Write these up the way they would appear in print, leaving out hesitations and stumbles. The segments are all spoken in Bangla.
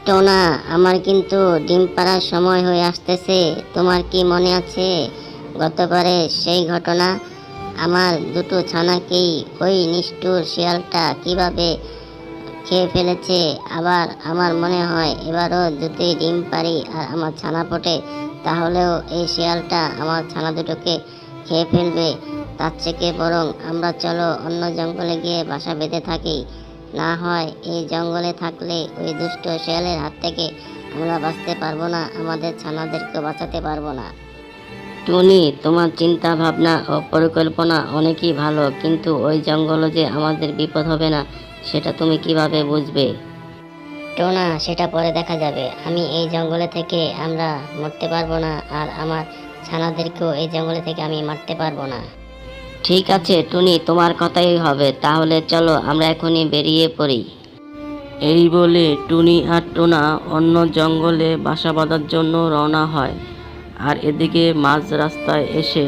টোনা, আমার কিন্তু ডিম পাড়ার সময় হয়ে আসতেছে। তোমার কি মনে আছে গতবারে সেই ঘটনা? আমার দুটো ছানাকেই ওই নিষ্ঠুর শিয়ালটা কিভাবে খেয়ে ফেলেছে। আবার আমার মনে হয় এবারও যদি ডিম পারি আর আমার ছানা ফোটে, তাহলেও এই শিয়ালটা আমার ছানা দুটোকে খেয়ে ফেলবে। তার থেকে বরং আমরা চলো অন্য জঙ্গলে গিয়ে বাসা বেঁধে থাকি। না হয় এই জঙ্গলে থাকলে ওই দুষ্ট শিয়ালের হাত থেকে আমরা বাঁচতে পারবো না, আমাদের ছানাদেরকে বাঁচাতে পারবো না। টুনি, তোমার চিন্তা ভাবনা ও পরিকল্পনা অনেকই ভালো, কিন্তু ওই জঙ্গলে যে আমাদের বিপদ হবে না সেটা তুমি কিভাবে বুঝবে? টোনা, সেটা পরে দেখা যাবে। আমি এই জঙ্গলে থেকে আমরা মরতে পারবো না, আর আমার ছানাদেরকেও এই জঙ্গলে থেকে আমি মারতে পারবো না। ঠিক আছে টুনি, তোমার কথাই হবে। তাহলে চলো আমরা এখনই বেরিয়ে পড়ি। এই বলে টুনি আর টোনা অন্য জঙ্গলে বাসা বাঁধার জন্য রওনা হয়। আর এদিকে মাঝ রাস্তায় এসে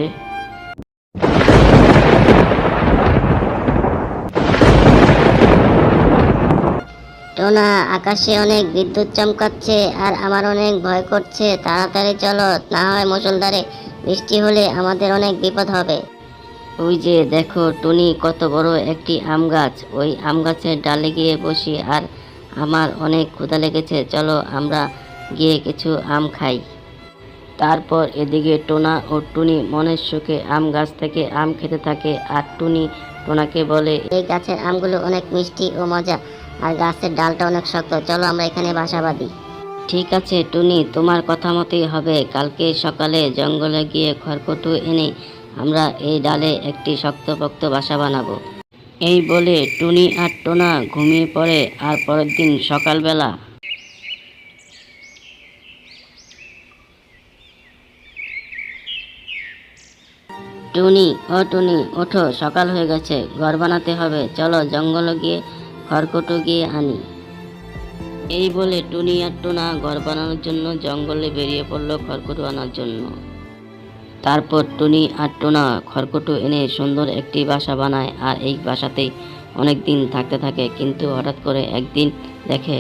টোনা, আকাশে অনেক বিদ্যুৎ চমকাচ্ছে আর আমার অনেক ভয় করছে। তাড়াতাড়ি চলো, না হয় মুষলধারে বৃষ্টি হলে আমাদের অনেক বিপদ হবে। ওই যে দেখো টুনি, কত বড় একটি আম গাছ। ওই আম গাছের ডালে গিয়ে বসি, আর আমার অনেক ক্ষুধা লেগেছে। চলো আমরা গিয়ে কিছু আম খাই। তারপর এদিকে টোনা ও টুনি মনের সুখে আম গাছ থেকে আম খেতে থাকে। আর টুনি টোনাকে বলে, এই গাছের আমগুলো অনেক মিষ্টি ও মজা, আর গাছের ডালটা অনেক শক্ত। চলো আমরা এখানে বাসা বাঁধি। ঠিক আছে টুনি, তোমার কথা মতোই হবে। কালকে সকালে জঙ্গলে গিয়ে খড়কুটো এনে আমরা এই ডালে একটি শক্তপোক্ত বাসা বানাবো। এই বলে টুনি আর টোনা ঘুমিয়ে পড়ে। আর পরের দিন সকালবেলা টুনি, ও টুনি, ওঠো, সকাল হয়ে গেছে, ঘর বানাতে হবে। চলো জঙ্গলে গিয়ে খড়কুটো গিয়ে আনি। এই বলে টুনি আর টোনা ঘর বানানোর জন্য জঙ্গলে বেরিয়ে পড়লো খড়কুটো আনার জন্য। তারপর টুনি আর টোনা খড়কুটো এনে সুন্দর একটি বাসা বানায়, আর এই বাসাতেই অনেক দিন থাকতে থাকে। কিন্তু হঠাৎ করে একদিন দেখে,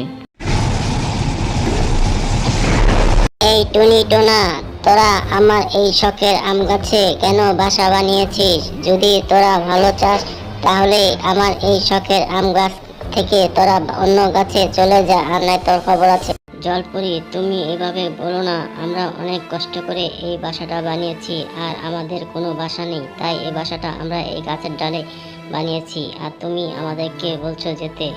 এই টুনি টোনা, তোরা আমার এই শখের আম গাছে কেন বাসা বানিয়েছিস? যদি তোরা ভালো চাস তাহলে আমার এই শখের আম গাছ থেকে তোরা অন্য গাছে চলে যা, আর নাই তোর খবর আছে। জলপুরি, তুমি এভাবে বলো না। আমরা অনেক কষ্ট করে এই বাসাটা বানিয়েছি, আর আমাদের কোনো বাসা নেই, তাই এই বাসাটা আমরা এই গাছের ডালে বানিয়েছি, আর তুমি আমাদেরকে বলছো যেতে।